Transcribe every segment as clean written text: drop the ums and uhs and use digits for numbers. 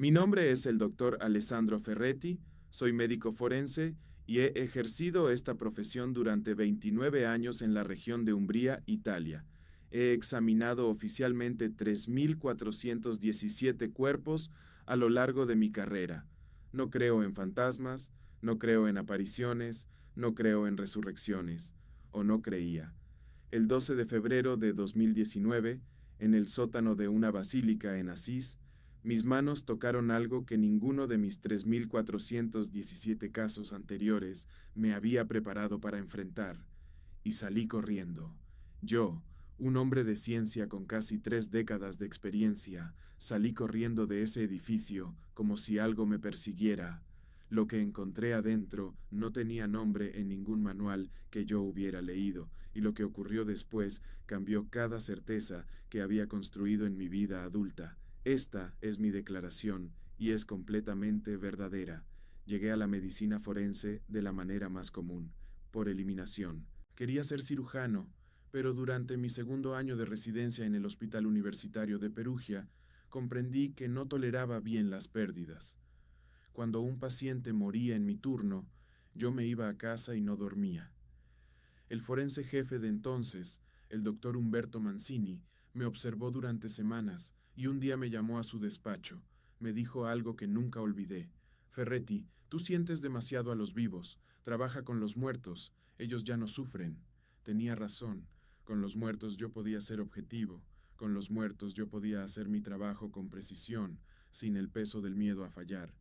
Mi nombre es el doctor Alessandro Ferretti, soy médico forense y he ejercido esta profesión durante 29 años en la región de Umbría, Italia. He examinado oficialmente 3.417 cuerpos a lo largo de mi carrera. No creo en fantasmas, no creo en apariciones, no creo en resurrecciones, o no creía. El 12 de febrero de 2019, en el sótano de una basílica en Asís, mis manos tocaron algo que ninguno de mis 3.417 casos anteriores me había preparado para enfrentar, y salí corriendo. Yo, un hombre de ciencia con casi 3 décadas de experiencia, salí corriendo de ese edificio como si algo me persiguiera. Lo que encontré adentro no tenía nombre en ningún manual que yo hubiera leído, y lo que ocurrió después cambió cada certeza que había construido en mi vida adulta. Esta es mi declaración y es completamente verdadera. Llegué a la medicina forense de la manera más común, por eliminación. Quería ser cirujano, pero durante mi segundo año de residencia en el Hospital Universitario de Perugia, comprendí que no toleraba bien las pérdidas. Cuando un paciente moría en mi turno, yo me iba a casa y no dormía. El forense jefe de entonces, el doctor Humberto Mancini, me observó durante semanas y un día me llamó a su despacho. Me dijo algo que nunca olvidé. Ferretti, tú sientes demasiado a los vivos, trabaja con los muertos, ellos ya no sufren. Tenía razón, con los muertos yo podía ser objetivo, con los muertos yo podía hacer mi trabajo con precisión, sin el peso del miedo a fallar.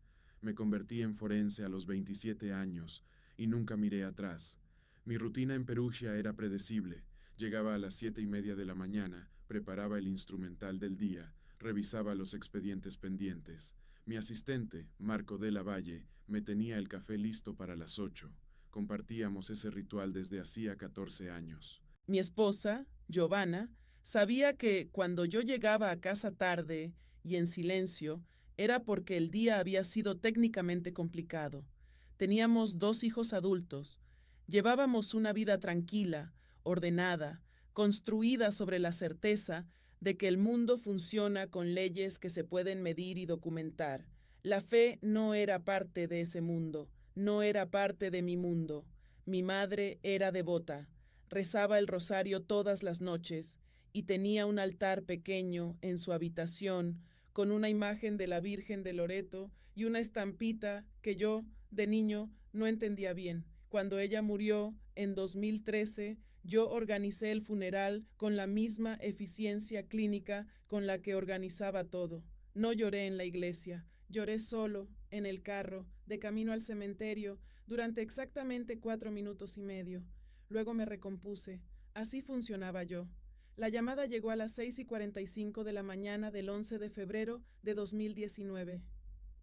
Me convertí en forense a los 27 años y nunca miré atrás. Mi rutina en Perugia era predecible. Llegaba a las 7:30 de la mañana, preparaba el instrumental del día, revisaba los expedientes pendientes. Mi asistente, Marco de la Valle, me tenía el café listo para las 8. Compartíamos ese ritual desde hacía 14 años. Mi esposa, Giovanna, sabía que cuando yo llegaba a casa tarde y en silencio, era porque el día había sido técnicamente complicado. Teníamos 2 hijos adultos. Llevábamos una vida tranquila, ordenada, construida sobre la certeza de que el mundo funciona con leyes que se pueden medir y documentar. La fe no era parte de ese mundo, no era parte de mi mundo. Mi madre era devota. Rezaba el rosario todas las noches y tenía un altar pequeño en su habitación con una imagen de la Virgen de Loreto y una estampita que yo, de niño, no entendía bien. Cuando ella murió en 2013, yo organicé el funeral con la misma eficiencia clínica con la que organizaba todo. No lloré en la iglesia, lloré solo, en el carro, de camino al cementerio, durante exactamente 4 minutos y medio. Luego me recompuse. Así funcionaba yo. La llamada llegó a las 6:45 de la mañana del 11 de febrero de 2019.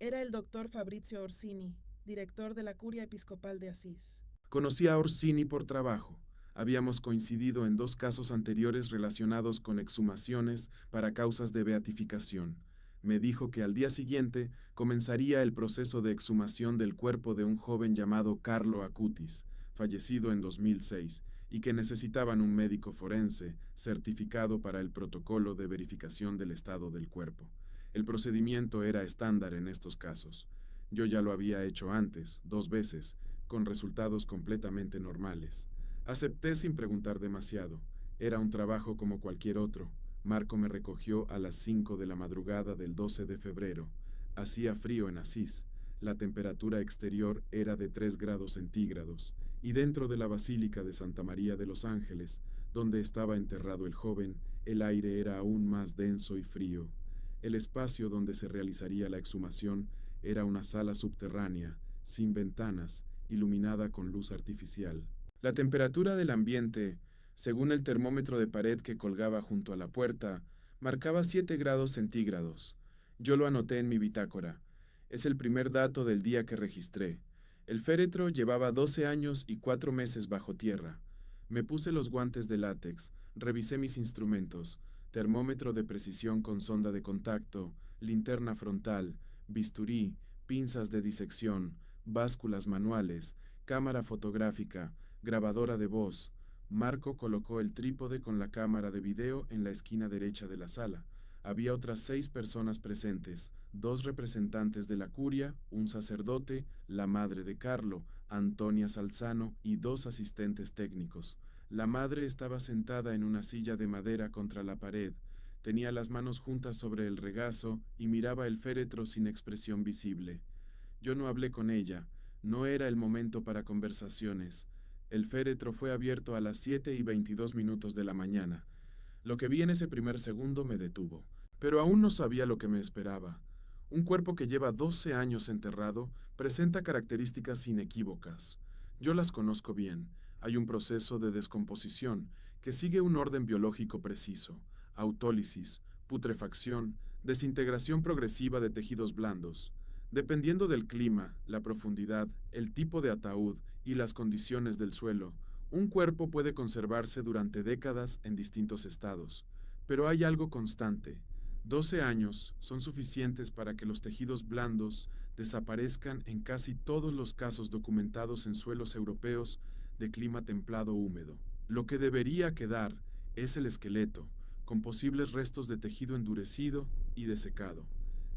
Era el doctor Fabrizio Orsini, director de la Curia Episcopal de Asís. Conocí a Orsini por trabajo. Habíamos coincidido en 2 casos anteriores relacionados con exhumaciones para causas de beatificación. Me dijo que al día siguiente comenzaría el proceso de exhumación del cuerpo de un joven llamado Carlo Acutis, fallecido en 2006, y que necesitaban un médico forense certificado para el protocolo de verificación del estado del cuerpo. El procedimiento era estándar en estos casos. Yo ya lo había hecho antes, 2 veces, con resultados completamente normales. Acepté sin preguntar demasiado. Era un trabajo como cualquier otro. Marco me recogió a las 5 de la madrugada del 12 de febrero. Hacía frío en Asís. La temperatura exterior era de 3 grados centígrados, y dentro de la Basílica de Santa María de los Ángeles, donde estaba enterrado el joven, el aire era aún más denso y frío. El espacio donde se realizaría la exhumación era una sala subterránea, sin ventanas, iluminada con luz artificial. La temperatura del ambiente, según el termómetro de pared que colgaba junto a la puerta, marcaba 7 grados centígrados. Yo lo anoté en mi bitácora. Es el primer dato del día que registré. El féretro llevaba 12 años y 4 meses bajo tierra. Me puse los guantes de látex, revisé mis instrumentos, termómetro de precisión con sonda de contacto, linterna frontal, bisturí, pinzas de disección, básculas manuales, cámara fotográfica, grabadora de voz. Marco colocó el trípode con la cámara de video en la esquina derecha de la sala. Había otras 6 personas presentes, 2 representantes de la curia, un sacerdote, la madre de Carlo, Antonia Salzano y 2 asistentes técnicos. La madre estaba sentada en una silla de madera contra la pared, tenía las manos juntas sobre el regazo y miraba el féretro sin expresión visible. Yo no hablé con ella, no era el momento para conversaciones. El féretro fue abierto a las 7:22 de la mañana. Lo que vi en ese primer segundo me detuvo, pero aún no sabía lo que me esperaba. Un cuerpo que lleva 12 años enterrado presenta características inequívocas. Yo las conozco bien. Hay un proceso de descomposición que sigue un orden biológico preciso: autólisis, putrefacción, desintegración progresiva de tejidos blandos. Dependiendo del clima, la profundidad, el tipo de ataúd y las condiciones del suelo, un cuerpo puede conservarse durante décadas en distintos estados, pero hay algo constante. 12 años son suficientes para que los tejidos blandos desaparezcan en casi todos los casos documentados en suelos europeos de clima templado húmedo. Lo que debería quedar es el esqueleto, con posibles restos de tejido endurecido y desecado.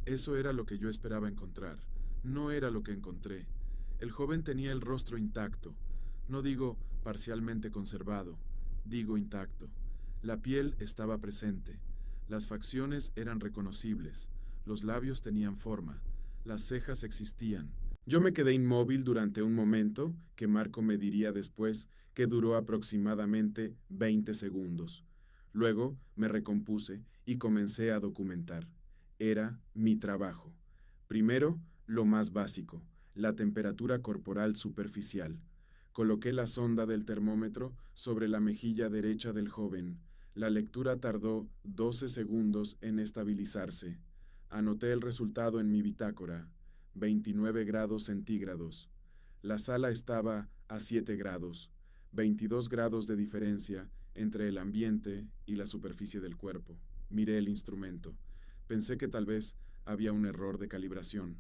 Eso era lo que yo esperaba encontrar. No era lo que encontré. El joven tenía el rostro intacto. No digo parcialmente conservado, digo intacto. La piel estaba presente. Las facciones eran reconocibles. Los labios tenían forma. Las cejas existían. Yo me quedé inmóvil durante un momento, que Marco me diría después, que duró aproximadamente 20 segundos. Luego me recompuse y comencé a documentar. Era mi trabajo. Primero, lo más básico, la temperatura corporal superficial. Coloqué la sonda del termómetro sobre la mejilla derecha del joven. La lectura tardó 12 segundos en estabilizarse. Anoté el resultado en mi bitácora: 29 grados centígrados. La sala estaba a 7 grados, 22 grados de diferencia entre el ambiente y la superficie del cuerpo. Miré el instrumento. Pensé que tal vez había un error de calibración.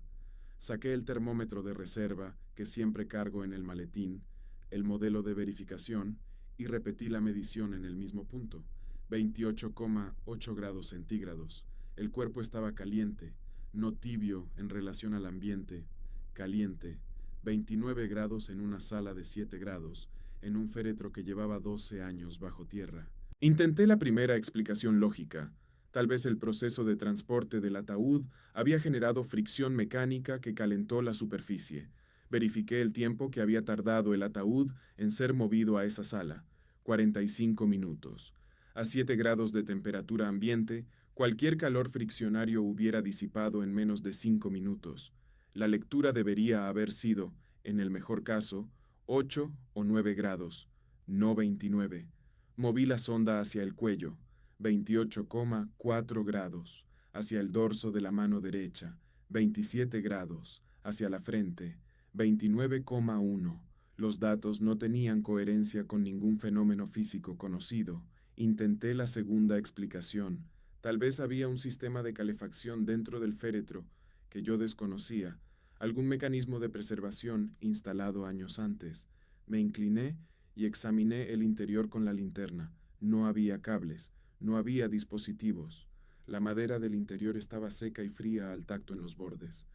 Saqué el termómetro de reserva que siempre cargo en el maletín, el modelo de verificación, y repetí la medición en el mismo punto: 28,8 grados centígrados. El cuerpo estaba caliente, no tibio en relación al ambiente, caliente. 29 grados en una sala de 7 grados, en un féretro que llevaba 12 años bajo tierra. Intenté la primera explicación lógica. Tal vez el proceso de transporte del ataúd había generado fricción mecánica que calentó la superficie. Verifiqué el tiempo que había tardado el ataúd en ser movido a esa sala: 45 minutos. A 7 grados de temperatura ambiente, cualquier calor friccionario hubiera disipado en menos de 5 minutos. La lectura debería haber sido, en el mejor caso, 8 o 9 grados, no 29. Moví la sonda hacia el cuello: 28,4 grados, hacia el dorso de la mano derecha: 27 grados, hacia la frente: 29,1. Los datos no tenían coherencia con ningún fenómeno físico conocido. Intenté la segunda explicación. Tal vez había un sistema de calefacción dentro del féretro que yo desconocía, algún mecanismo de preservación instalado años antes. Me incliné y examiné el interior con la linterna. No había cables, no había dispositivos. La madera del interior estaba seca y fría al tacto en los bordes.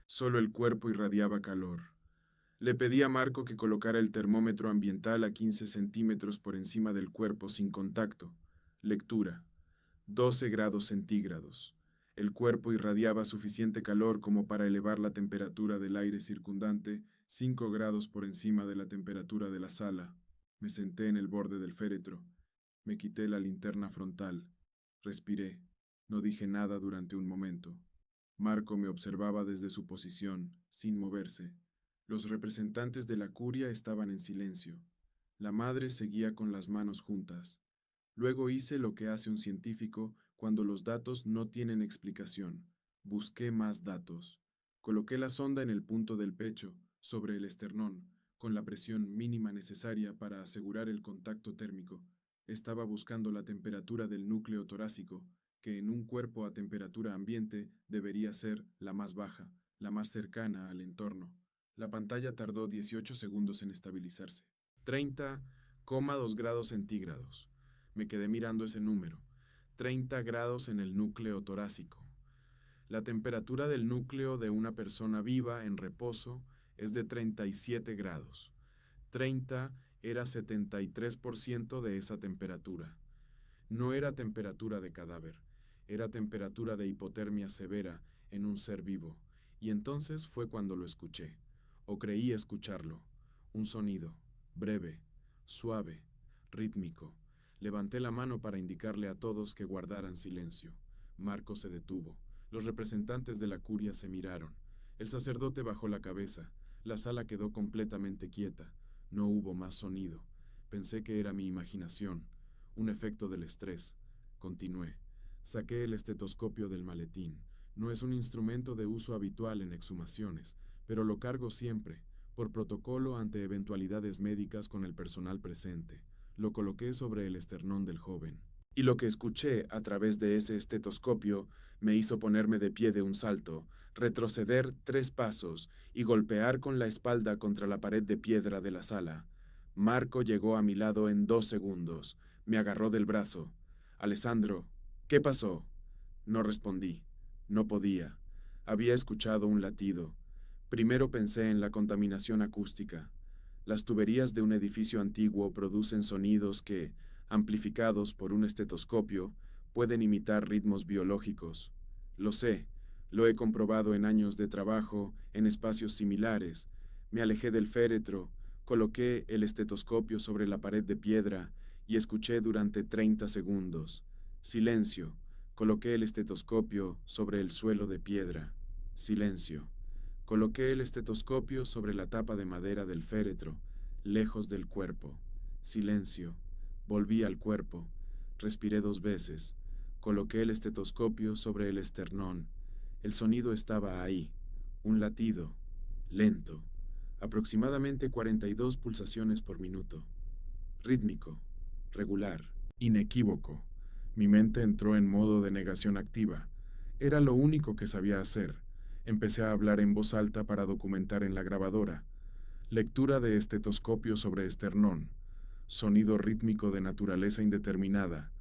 Solo el cuerpo irradiaba calor. Le pedí a Marco que colocara el termómetro ambiental a 15 centímetros por encima del cuerpo sin contacto. Lectura: 12 grados centígrados. El cuerpo irradiaba suficiente calor como para elevar la temperatura del aire circundante 5 grados por encima de la temperatura de la sala. Me senté en el borde del féretro. Me quité la linterna frontal. Respiré. No dije nada durante un momento. Marco me observaba desde su posición, sin moverse. Los representantes de la curia estaban en silencio. La madre seguía con las manos juntas. Luego hice lo que hace un científico cuando los datos no tienen explicación. Busqué más datos. Coloqué la sonda en el punto del pecho, sobre el esternón, con la presión mínima necesaria para asegurar el contacto térmico. Estaba buscando la temperatura del núcleo torácico, que en un cuerpo a temperatura ambiente debería ser la más baja, la más cercana al entorno. La pantalla tardó 18 segundos en estabilizarse. 30,2 grados centígrados. Me quedé mirando ese número. 30 grados en el núcleo torácico. La temperatura del núcleo de una persona viva en reposo es de 37 grados. 30 era 73% de esa temperatura. No era temperatura de cadáver, era temperatura de hipotermia severa en un ser vivo, y entonces fue cuando lo escuché, o creí escucharlo, un sonido, breve, suave, rítmico. Levanté la mano para indicarle a todos que guardaran silencio. Marco se detuvo. Los representantes de la curia se miraron. El sacerdote bajó la cabeza. La sala quedó completamente quieta. No hubo más sonido. Pensé que era mi imaginación, un efecto del estrés. Continué. Saqué el estetoscopio del maletín. No es un instrumento de uso habitual en exhumaciones, pero lo cargo siempre, por protocolo ante eventualidades médicas con el personal presente. Lo coloqué sobre el esternón del joven. Y lo que escuché a través de ese estetoscopio me hizo ponerme de pie de un salto, retroceder 3 pasos y golpear con la espalda contra la pared de piedra de la sala. Marco llegó a mi lado en 2 segundos. Me agarró del brazo. Alessandro, ¿qué pasó? No respondí. No podía. Había escuchado un latido. Primero pensé en la contaminación acústica. Las tuberías de un edificio antiguo producen sonidos que, amplificados por un estetoscopio, pueden imitar ritmos biológicos. Lo sé, lo he comprobado en años de trabajo en espacios similares. Me alejé del féretro, coloqué el estetoscopio sobre la pared de piedra y escuché durante 30 segundos. Silencio. Coloqué el estetoscopio sobre el suelo de piedra. Silencio. Coloqué el estetoscopio sobre la tapa de madera del féretro, lejos del cuerpo. Silencio. Volví al cuerpo. Respiré 2 veces. Coloqué el estetoscopio sobre el esternón. El sonido estaba ahí. Un latido. Lento. Aproximadamente 42 pulsaciones por minuto. Rítmico. Regular. Inequívoco. Mi mente entró en modo de negación activa. Era lo único que sabía hacer. Empecé a hablar en voz alta para documentar en la grabadora. Lectura de estetoscopio sobre esternón. Sonido rítmico de naturaleza indeterminada.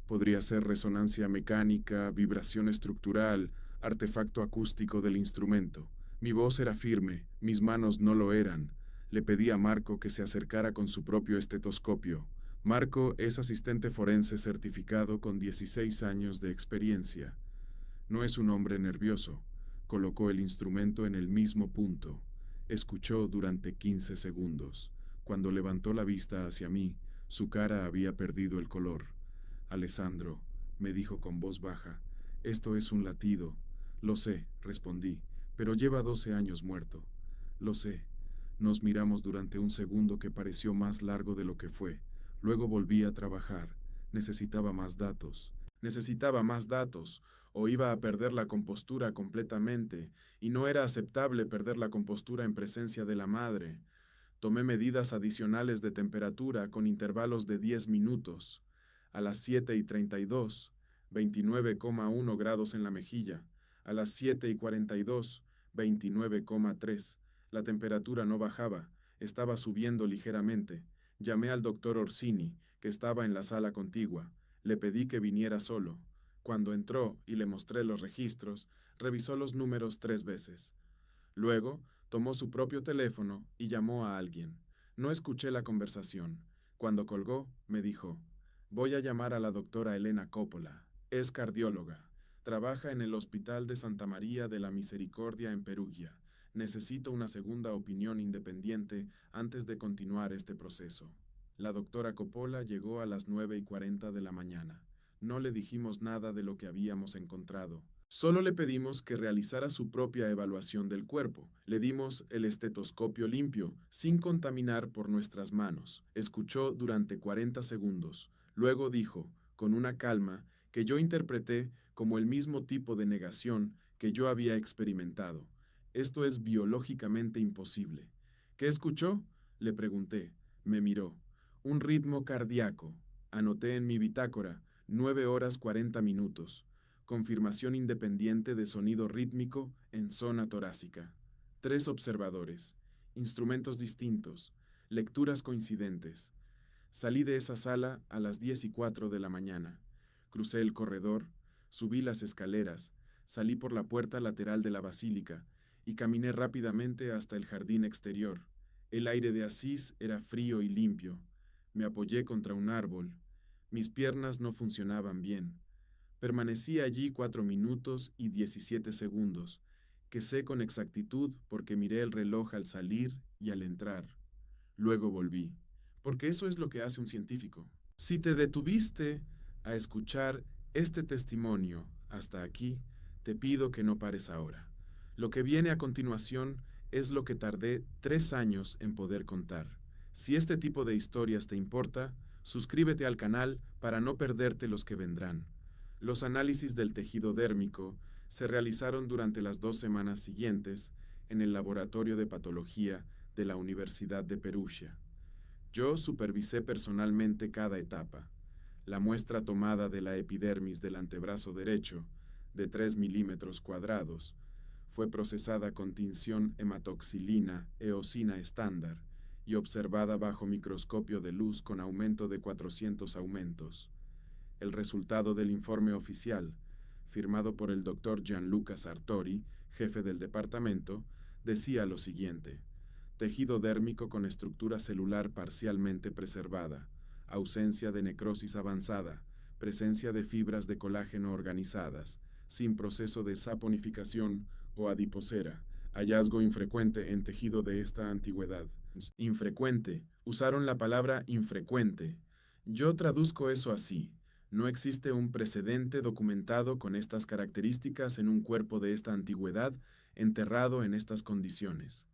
Podría ser resonancia mecánica, vibración estructural, artefacto acústico del instrumento. Mi voz era firme, mis manos no lo eran. Le pedí a Marco que se acercara con su propio estetoscopio. Marco es asistente forense certificado con 16 años de experiencia. No es un hombre nervioso. Colocó el instrumento en el mismo punto. Escuchó durante 15 segundos. Cuando levantó la vista hacia mí, su cara había perdido el color. Alessandro, me dijo con voz baja, esto es un latido. Lo sé, respondí, pero lleva 12 años muerto. Lo sé. Nos miramos durante un segundo que pareció más largo de lo que fue. Luego volví a trabajar. Necesitaba más datos. Necesitaba más datos, o iba a perder la compostura completamente, y no era aceptable perder la compostura en presencia de la madre. Tomé medidas adicionales de temperatura con intervalos de 10 minutos. A las 7:32, 29,1 grados en la mejilla. A las 7:42, 29,3. La temperatura no bajaba, estaba subiendo ligeramente. Llamé al doctor Orsini, que estaba en la sala contigua. Le pedí que viniera solo. Cuando entró y le mostré los registros, revisó los números 3 veces. Luego, tomó su propio teléfono y llamó a alguien. No escuché la conversación. Cuando colgó, me dijo, voy a llamar a la doctora Elena Coppola. Es cardióloga. Trabaja en el Hospital de Santa María de la Misericordia en Perugia. Necesito una segunda opinión independiente antes de continuar este proceso. La doctora Coppola llegó a las 9:40 de la mañana. No le dijimos nada de lo que habíamos encontrado. Solo le pedimos que realizara su propia evaluación del cuerpo. Le dimos el estetoscopio limpio, sin contaminar por nuestras manos. Escuchó durante 40 segundos. Luego dijo, con una calma, que yo interpreté como el mismo tipo de negación que yo había experimentado. Esto es biológicamente imposible. ¿Qué escuchó? Le pregunté. Me miró. Un ritmo cardíaco. Anoté en mi bitácora, 9 horas 40 minutos. Confirmación independiente de sonido rítmico en zona torácica. 3 observadores. Instrumentos distintos. Lecturas coincidentes. Salí de esa sala a las 10:04 de la mañana. Crucé el corredor, subí las escaleras, Salí por la puerta lateral de la basílica y caminé rápidamente hasta el jardín exterior. El aire de Asís era frío y limpio. Me apoyé contra un árbol. Mis piernas no funcionaban bien. Permanecí allí 4 minutos y 17 segundos, que sé con exactitud porque miré el reloj al salir y al entrar. Luego volví, porque eso es lo que hace un científico. Si te detuviste a escuchar este testimonio hasta aquí, te pido que no pares ahora. Lo que viene a continuación es lo que tardé 3 años en poder contar. Si este tipo de historias te importa, suscríbete al canal para no perderte los que vendrán. Los análisis del tejido dérmico se realizaron durante las 2 semanas siguientes en el Laboratorio de Patología de la Universidad de Perugia. Yo supervisé personalmente cada etapa. La muestra tomada de la epidermis del antebrazo derecho, de 3 milímetros cuadrados, fue procesada con tinción hematoxilina eosina estándar y observada bajo microscopio de luz con aumento de 400 aumentos. El resultado del informe oficial, firmado por el doctor Gianluca Sartori, jefe del departamento, decía lo siguiente: tejido dérmico con estructura celular parcialmente preservada, ausencia de necrosis avanzada, presencia de fibras de colágeno organizadas, sin proceso de saponificación o adiposera, hallazgo infrecuente en tejido de esta antigüedad. Infrecuente, usaron la palabra infrecuente. Yo traduzco eso así: no existe un precedente documentado con estas características en un cuerpo de esta antigüedad enterrado en estas condiciones.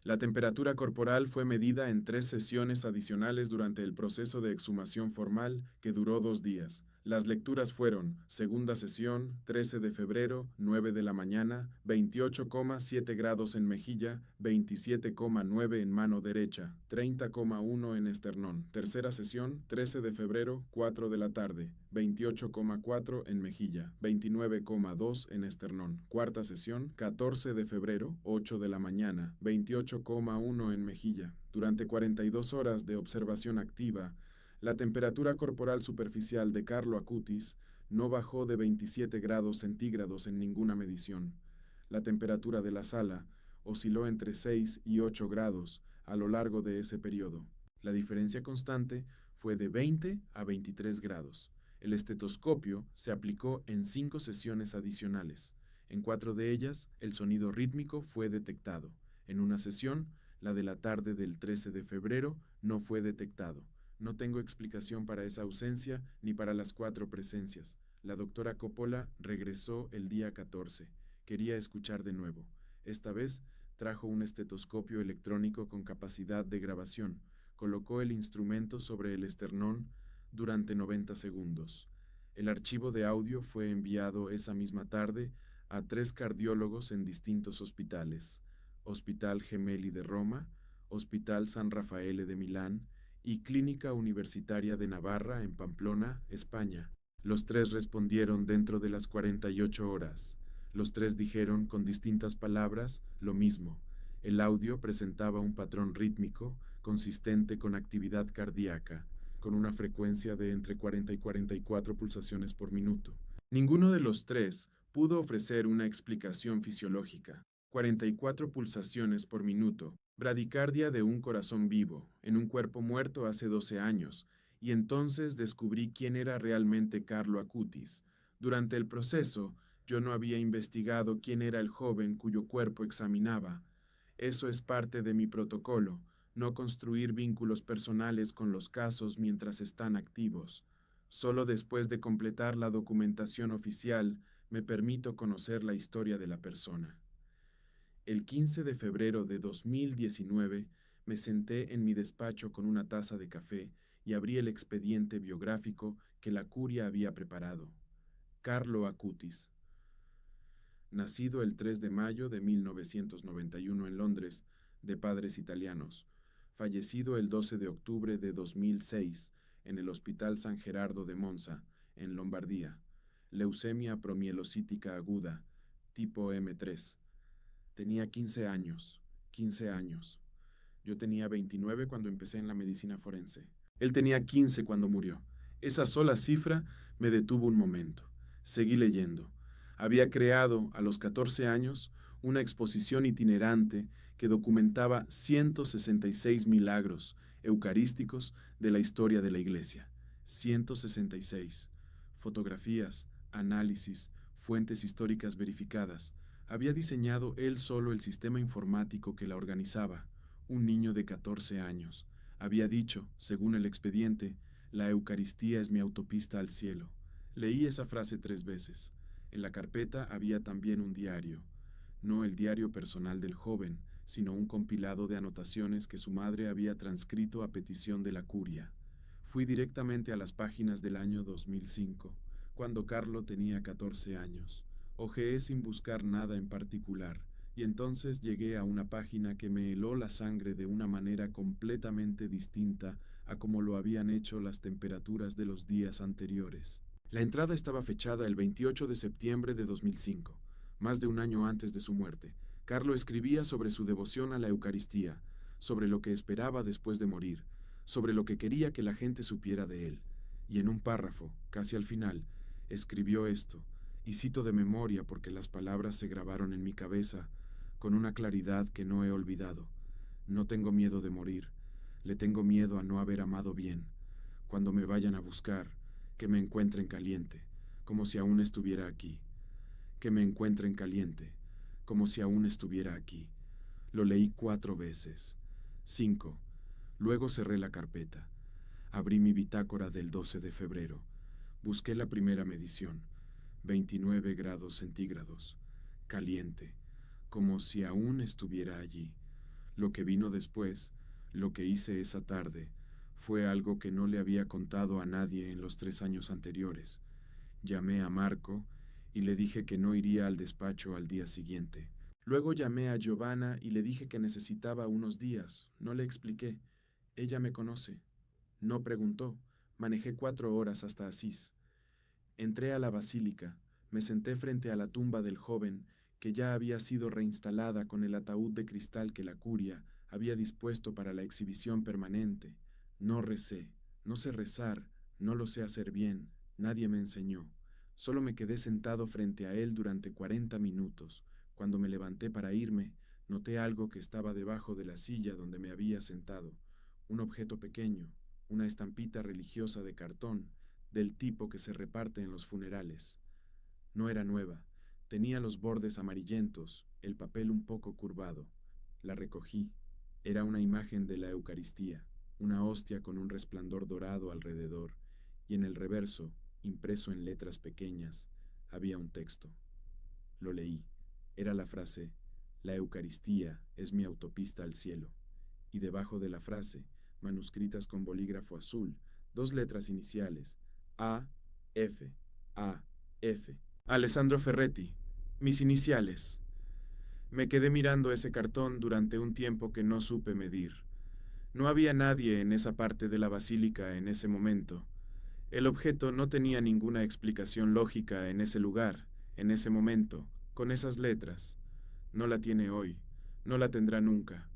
La temperatura corporal fue medida en 3 sesiones adicionales durante el proceso de exhumación formal, que duró 2 días. Las lecturas fueron: segunda sesión, 13 de febrero, 9 de la mañana, 28,7 grados en mejilla, 27,9 en mano derecha, 30,1 en esternón. Tercera sesión, 13 de febrero, 4 de la tarde, 28,4 en mejilla, 29,2 en esternón. Cuarta sesión, 14 de febrero, 8 de la mañana, 28,1 en mejilla. Durante 42 horas de observación activa, la temperatura corporal superficial de Carlo Acutis no bajó de 27 grados centígrados en ninguna medición. La temperatura de la sala osciló entre 6 y 8 grados a lo largo de ese periodo. La diferencia constante fue de 20 a 23 grados. El estetoscopio se aplicó en 5 sesiones adicionales. En 4 de ellas, el sonido rítmico fue detectado. En una sesión, la de la tarde del 13 de febrero, no fue detectado. No tengo explicación para esa ausencia ni para las 4 presencias. La doctora Coppola regresó el día 14. Quería escuchar de nuevo. Esta vez trajo un estetoscopio electrónico con capacidad de grabación. Colocó el instrumento sobre el esternón durante 90 segundos. El archivo de audio fue enviado esa misma tarde a 3 cardiólogos en distintos hospitales: Hospital Gemelli de Roma, Hospital San Raffaele de Milán y Clínica Universitaria de Navarra en Pamplona, España. Los 3 respondieron dentro de las 48 horas. Los 3 dijeron con distintas palabras lo mismo. El audio presentaba un patrón rítmico consistente con actividad cardíaca, con una frecuencia de entre 40 y 44 pulsaciones por minuto. Ninguno de los 3 pudo ofrecer una explicación fisiológica. 44 pulsaciones por minuto, bradicardia de un corazón vivo, en un cuerpo muerto hace 12 años, y entonces descubrí quién era realmente Carlo Acutis. Durante el proceso, yo no había investigado quién era el joven cuyo cuerpo examinaba. Eso es parte de mi protocolo: no construir vínculos personales con los casos mientras están activos. Solo después de completar la documentación oficial me permito conocer la historia de la persona. El 15 de febrero de 2019 me senté en mi despacho con una taza de café y abrí el expediente biográfico que la curia había preparado. Carlo Acutis. Nacido el 3 de mayo de 1991 en Londres, de padres italianos. Fallecido el 12 de octubre de 2006 en el Hospital San Gerardo de Monza, en Lombardía. Leucemia promielocítica aguda, tipo M3. Tenía 15 años. Yo tenía 29 cuando empecé en la medicina forense. Él tenía 15 cuando murió. Esa sola cifra me detuvo un momento. Seguí leyendo. Había creado, a los 14 años, una exposición itinerante que documentaba 166 milagros eucarísticos de la historia de la Iglesia. 166. Fotografías, análisis, fuentes históricas verificadas. Había diseñado él solo el sistema informático que la organizaba. Un niño de 14 años. Había dicho, según el expediente, la Eucaristía es mi autopista al cielo. Leí esa frase 3 veces. En la carpeta había también un diario. No el diario personal del joven, sino un compilado de anotaciones que su madre había transcrito a petición de la curia. Fui directamente a las páginas del año 2005, cuando Carlo tenía 14 años. Hojeé sin buscar nada en particular, y entonces llegué a una página que me heló la sangre de una manera completamente distinta a como lo habían hecho las temperaturas de los días anteriores. La entrada estaba fechada el 28 de septiembre de 2005, más de un año antes de su muerte. Carlo escribía sobre su devoción a la Eucaristía, sobre lo que esperaba después de morir, sobre lo que quería que la gente supiera de él. Y en un párrafo, casi al final, escribió esto, y cito de memoria porque las palabras se grabaron en mi cabeza con una claridad que no he olvidado. No tengo miedo de morir, le tengo miedo a no haber amado bien. Cuando me vayan a buscar, que me encuentren caliente, como si aún estuviera aquí. Que me encuentren caliente, como si aún estuviera aquí. Lo leí 4 veces. 5. Luego cerré la carpeta. Abrí mi bitácora del 12 de febrero. Busqué la primera medición. 29 grados centígrados. Caliente, como si aún estuviera allí. Lo que vino después, lo que hice esa tarde, fue algo que no le había contado a nadie en los 3 años anteriores. Llamé a Marco y le dije que no iría al despacho al día siguiente. Luego llamé a Giovanna y le dije que necesitaba unos días. No le expliqué. Ella me conoce. No preguntó. Manejé 4 horas hasta Asís. Entré a la basílica. Me senté frente a la tumba del joven que ya había sido reinstalada con el ataúd de cristal que la curia había dispuesto para la exhibición permanente. No recé. No sé rezar. No lo sé hacer bien. Nadie me enseñó. Solo me quedé sentado frente a él durante 40 minutos. Cuando me levanté para irme, noté algo que estaba debajo de la silla donde me había sentado. Un objeto pequeño, una estampita religiosa de cartón, del tipo que se reparte en los funerales. No era nueva. Tenía los bordes amarillentos, el papel un poco curvado. La recogí. Era una imagen de la Eucaristía, una hostia con un resplandor dorado alrededor, y en el reverso, impreso en letras pequeñas, había un texto. Lo leí. Era la frase, la Eucaristía es mi autopista al cielo. Y debajo de la frase, manuscritas con bolígrafo azul, 2 letras iniciales, A, F, A, F. Alessandro Ferretti, mis iniciales. Me quedé mirando ese cartón durante un tiempo que no supe medir. No había nadie en esa parte de la basílica en ese momento. El objeto no tenía ninguna explicación lógica en ese lugar, en ese momento, con esas letras. No la tiene hoy, no la tendrá nunca.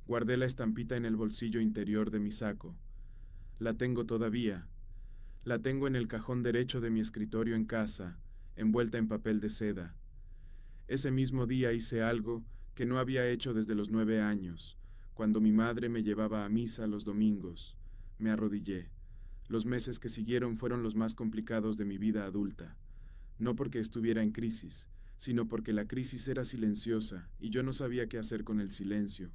Guardé la estampita en el bolsillo interior de mi saco. La tengo todavía. La tengo en el cajón derecho de mi escritorio en casa, envuelta en papel de seda. Ese mismo día hice algo que no había hecho desde los 9 años, cuando mi madre me llevaba a misa los domingos. Me arrodillé. Los meses que siguieron fueron los más complicados de mi vida adulta. No porque estuviera en crisis, sino porque la crisis era silenciosa y yo no sabía qué hacer con el silencio.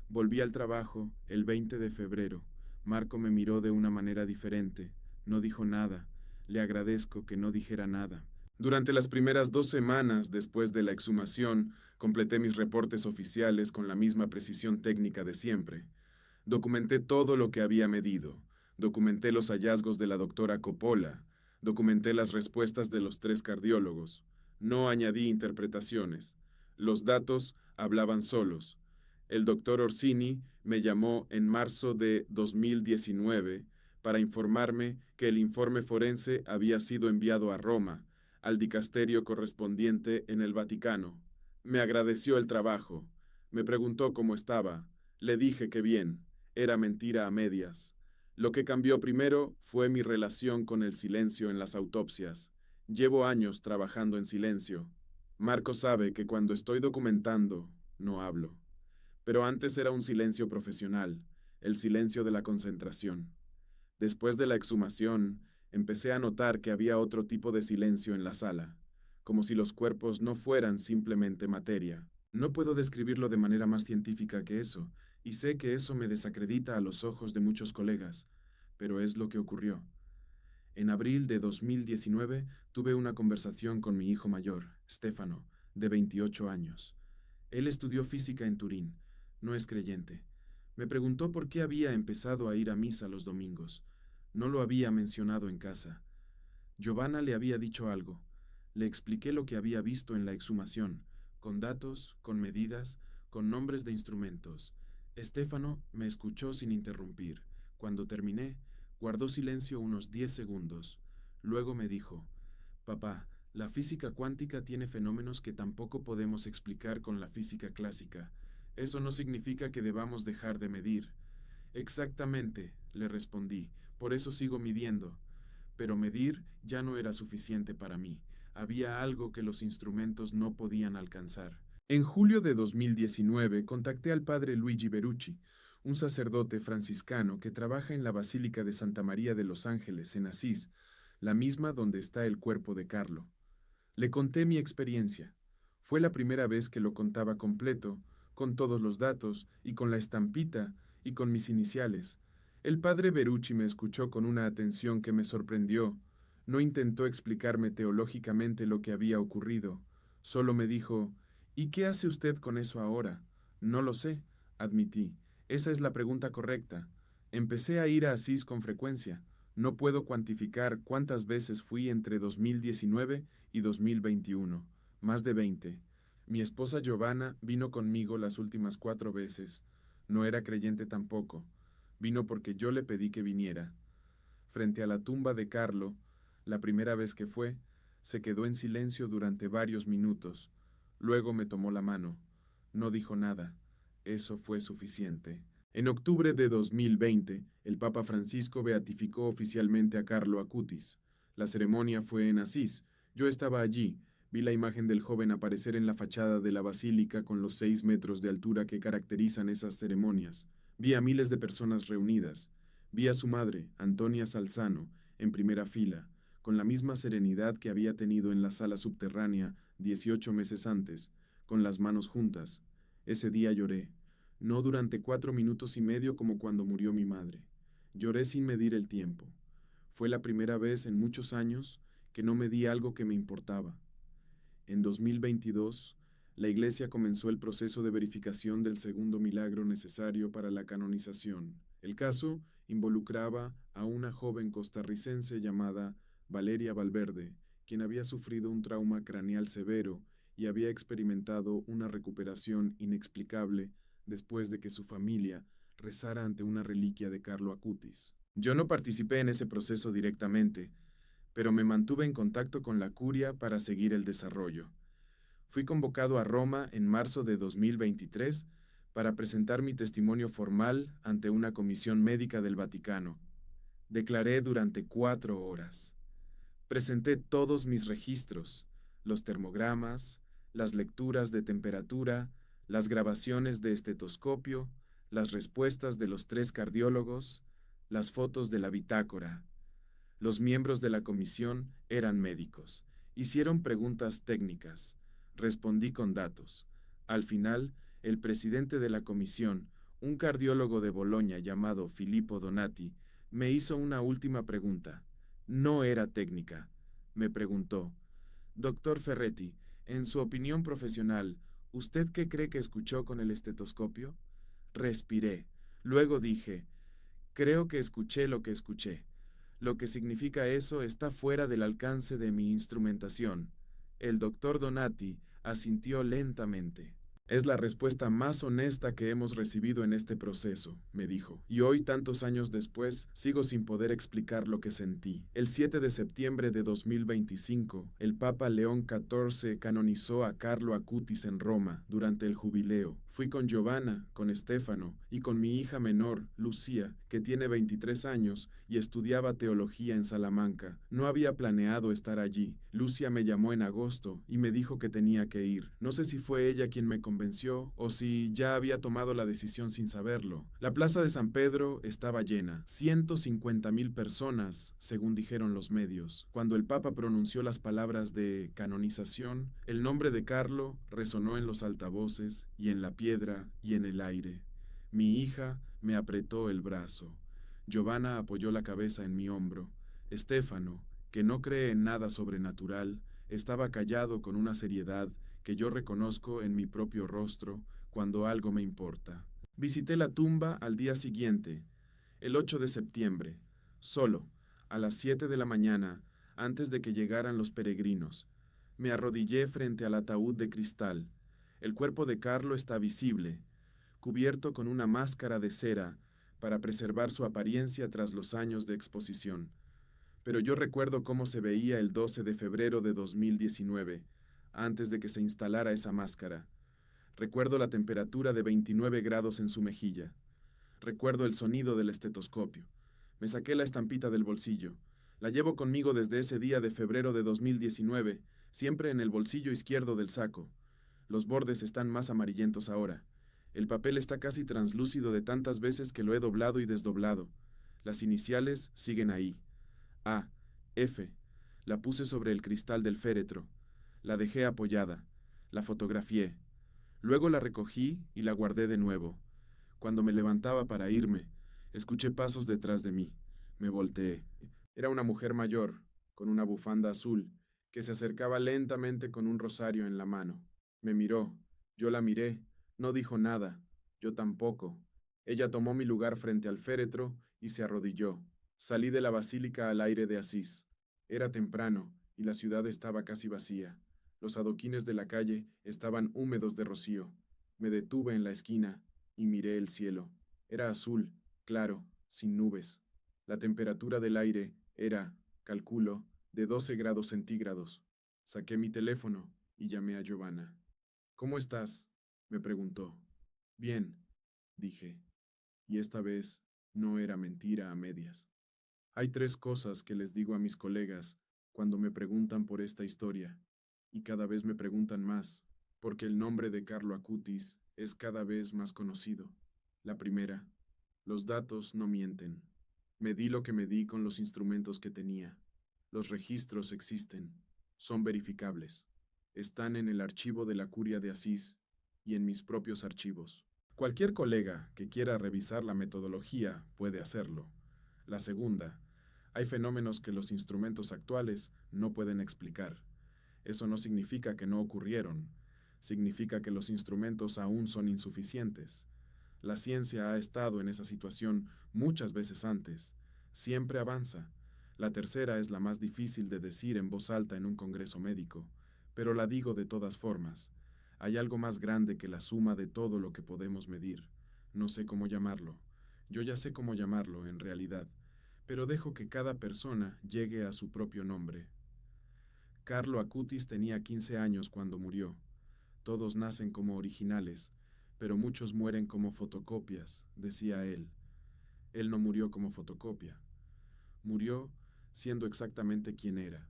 Volví al trabajo el 20 de febrero. Marco me miró de una manera diferente. No dijo nada. Le agradezco que no dijera nada. Durante las primeras 2 semanas después de la exhumación, completé mis reportes oficiales con la misma precisión técnica de siempre. Documenté todo lo que había medido. Documenté los hallazgos de la doctora Coppola. Documenté las respuestas de los 3 cardiólogos. No añadí interpretaciones. Los datos hablaban solos. El doctor Orsini me llamó en marzo de 2019 para informarme que el informe forense había sido enviado a Roma, al dicasterio correspondiente en el Vaticano. Me agradeció el trabajo. Me preguntó cómo estaba. Le dije que bien. Era mentira a medias. Lo que cambió primero fue mi relación con el silencio en las autopsias. Llevo años trabajando en silencio. Marco sabe que cuando estoy documentando, no hablo. Pero antes era un silencio profesional, el silencio de la concentración. Después de la exhumación, empecé a notar que había otro tipo de silencio en la sala, como si los cuerpos no fueran simplemente materia. No puedo describirlo de manera más científica que eso, y sé que eso me desacredita a los ojos de muchos colegas, pero es lo que ocurrió. En abril de 2019 tuve una conversación con mi hijo mayor, Stefano, de 28 años. Él estudió física en Turín, no es creyente. Me preguntó por qué había empezado a ir a misa los domingos. No lo había mencionado en casa. Giovanna le había dicho algo. Le expliqué lo que había visto en la exhumación, con datos, con medidas, con nombres de instrumentos. Stefano me escuchó sin interrumpir. Cuando terminé, guardó silencio unos 10 segundos. Luego me dijo, «Papá, la física cuántica tiene fenómenos que tampoco podemos explicar con la física clásica. Eso no significa que debamos dejar de medir». «Exactamente», le respondí, «por eso sigo midiendo». Pero medir ya no era suficiente para mí. Había algo que los instrumentos no podían alcanzar. En julio de 2019 contacté al padre Luigi Berucci, un sacerdote franciscano que trabaja en la Basílica de Santa María de los Ángeles, en Asís, la misma donde está el cuerpo de Carlo. Le conté mi experiencia. Fue la primera vez que lo contaba completo, con todos los datos, y con la estampita, y con mis iniciales. El padre Berucci me escuchó con una atención que me sorprendió. No intentó explicarme teológicamente lo que había ocurrido. Solo me dijo, «¿Y qué hace usted con eso ahora?» «No lo sé», admití. «Esa es la pregunta correcta. Empecé a ir a Asís con frecuencia. No puedo cuantificar cuántas veces fui entre 2019 y 2021. Más de 20. Mi esposa Giovanna vino conmigo las últimas 4 veces. No era creyente tampoco. Vino porque yo le pedí que viniera. Frente a la tumba de Carlo, la primera vez que fue, se quedó en silencio durante varios minutos. Luego me tomó la mano. No dijo nada. Eso fue suficiente. En octubre de 2020, el Papa Francisco beatificó oficialmente a Carlo Acutis. La ceremonia fue en Asís. Yo estaba allí. Vi la imagen del joven aparecer en la fachada de la basílica con los 6 metros de altura que caracterizan esas ceremonias. Vi a miles de personas reunidas. Vi a su madre, Antonia Salzano, en primera fila, con la misma serenidad que había tenido en la sala subterránea 18 meses antes, con las manos juntas. Ese día lloré. No durante 4 minutos y medio como cuando murió mi madre. Lloré sin medir el tiempo. Fue la primera vez en muchos años que no medí algo que me importaba. En 2022, la Iglesia comenzó el proceso de verificación del segundo milagro necesario para la canonización. El caso involucraba a una joven costarricense llamada Valeria Valverde, quien había sufrido un trauma craneal severo y había experimentado una recuperación inexplicable después de que su familia rezara ante una reliquia de Carlo Acutis. Yo no participé en ese proceso directamente, pero me mantuve en contacto con la curia para seguir el desarrollo. Fui convocado a Roma en marzo de 2023 para presentar mi testimonio formal ante una comisión médica del Vaticano. Declaré durante 4 horas. Presenté todos mis registros, los termogramas, las lecturas de temperatura, las grabaciones de estetoscopio, las respuestas de los 3 cardiólogos, las fotos de la bitácora. Los miembros de la comisión eran médicos. Hicieron preguntas técnicas. Respondí con datos. Al final, el presidente de la comisión, un cardiólogo de Bolonia llamado Filippo Donati, me hizo una última pregunta. No era técnica. Me preguntó, «Doctor Ferretti, en su opinión profesional, ¿usted qué cree que escuchó con el estetoscopio?» Respiré. Luego dije, «Creo que escuché lo que escuché. Lo que significa eso está fuera del alcance de mi instrumentación». El doctor Donati asintió lentamente. Es la respuesta más honesta que hemos recibido en este proceso, me dijo, y hoy, tantos años después, sigo sin poder explicar lo que sentí. El 7 de septiembre de 2025, el Papa León XIV canonizó a Carlo Acutis en Roma durante el jubileo. Fui con Giovanna, con Stefano y con mi hija menor, Lucía, que tiene 23 años y estudiaba teología en Salamanca. No había planeado estar allí. Lucia me llamó en agosto y me dijo que tenía que ir. No sé si fue ella quien me convenció o si ya había tomado la decisión sin saberlo. La plaza de San Pedro estaba llena, 150,000 personas, según dijeron los medios. Cuando el Papa pronunció las palabras de canonización, el nombre de Carlo resonó en los altavoces y en la piedra y en el aire. Mi hija me apretó el brazo. Giovanna apoyó la cabeza en mi hombro. Stefano, que no cree en nada sobrenatural, estaba callado con una seriedad que yo reconozco en mi propio rostro cuando algo me importa. Visité la tumba al día siguiente, el 8 de septiembre, solo, a las 7 de la mañana, antes de que llegaran los peregrinos. Me arrodillé frente al ataúd de cristal. El cuerpo de Carlo está visible, cubierto con una máscara de cera para preservar su apariencia tras los años de exposición. Pero yo recuerdo cómo se veía el 12 de febrero de 2019, antes de que se instalara esa máscara. Recuerdo la temperatura de 29 grados en su mejilla. Recuerdo el sonido del estetoscopio. Me saqué la estampita del bolsillo. La llevo conmigo desde ese día de febrero de 2019, siempre en el bolsillo izquierdo del saco. Los bordes están más amarillentos ahora. El papel está casi translúcido de tantas veces que lo he doblado y desdoblado. Las iniciales siguen ahí. A, F. La puse sobre el cristal del féretro. La dejé apoyada. La fotografié. Luego la recogí y la guardé de nuevo. Cuando me levantaba para irme, escuché pasos detrás de mí. Me volteé. Era una mujer mayor, con una bufanda azul, que se acercaba lentamente con un rosario en la mano. Me miró. Yo la miré. No dijo nada. Yo tampoco. Ella tomó mi lugar frente al féretro y se arrodilló. Salí de la basílica al aire de Asís. Era temprano y la ciudad estaba casi vacía. Los adoquines de la calle estaban húmedos de rocío. Me detuve en la esquina y miré el cielo. Era azul, claro, sin nubes. La temperatura del aire era, calculo, de 12 grados centígrados. Saqué mi teléfono y llamé a Giovanna. ¿Cómo estás?, me preguntó. Bien, dije, y esta vez no era mentira a medias. Hay 3 cosas que les digo a mis colegas cuando me preguntan por esta historia, y cada vez me preguntan más, porque el nombre de Carlo Acutis es cada vez más conocido. La primera, los datos no mienten. Medí lo que medí con los instrumentos que tenía. Los registros existen, son verificables. Están en el archivo de la Curia de Asís y en mis propios archivos. Cualquier colega que quiera revisar la metodología puede hacerlo. La segunda, hay fenómenos que los instrumentos actuales no pueden explicar. Eso no significa que no ocurrieron, significa que los instrumentos aún son insuficientes. La ciencia ha estado en esa situación muchas veces antes. Siempre avanza. La tercera es la más difícil de decir en voz alta en un congreso médico, pero la digo de todas formas. Hay algo más grande que la suma de todo lo que podemos medir. No sé cómo llamarlo. Yo ya sé cómo llamarlo, en realidad, pero dejo que cada persona llegue a su propio nombre. Carlo Acutis tenía 15 años cuando murió. Todos nacen como originales, pero muchos mueren como fotocopias, decía él. Él no murió como fotocopia. Murió siendo exactamente quien era.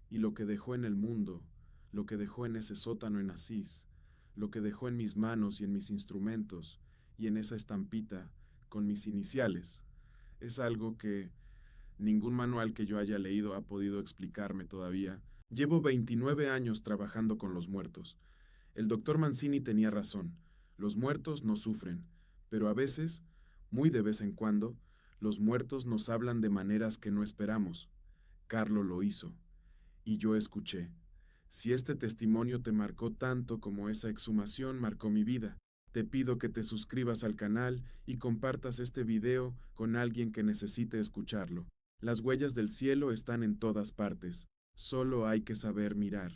Y lo que dejó en el mundo, lo que dejó en ese sótano en Asís, lo que dejó en mis manos y en mis instrumentos, y en esa estampita con mis iniciales, es algo que ningún manual que yo haya leído ha podido explicarme todavía. Llevo 29 años trabajando con los muertos. El doctor Mancini tenía razón. Los muertos no sufren, pero a veces, muy de vez en cuando, los muertos nos hablan de maneras que no esperamos. Carlo lo hizo, y yo escuché. Si este testimonio te marcó tanto como esa exhumación marcó mi vida, te pido que te suscribas al canal y compartas este video con alguien que necesite escucharlo. Las huellas del cielo están en todas partes, solo hay que saber mirar.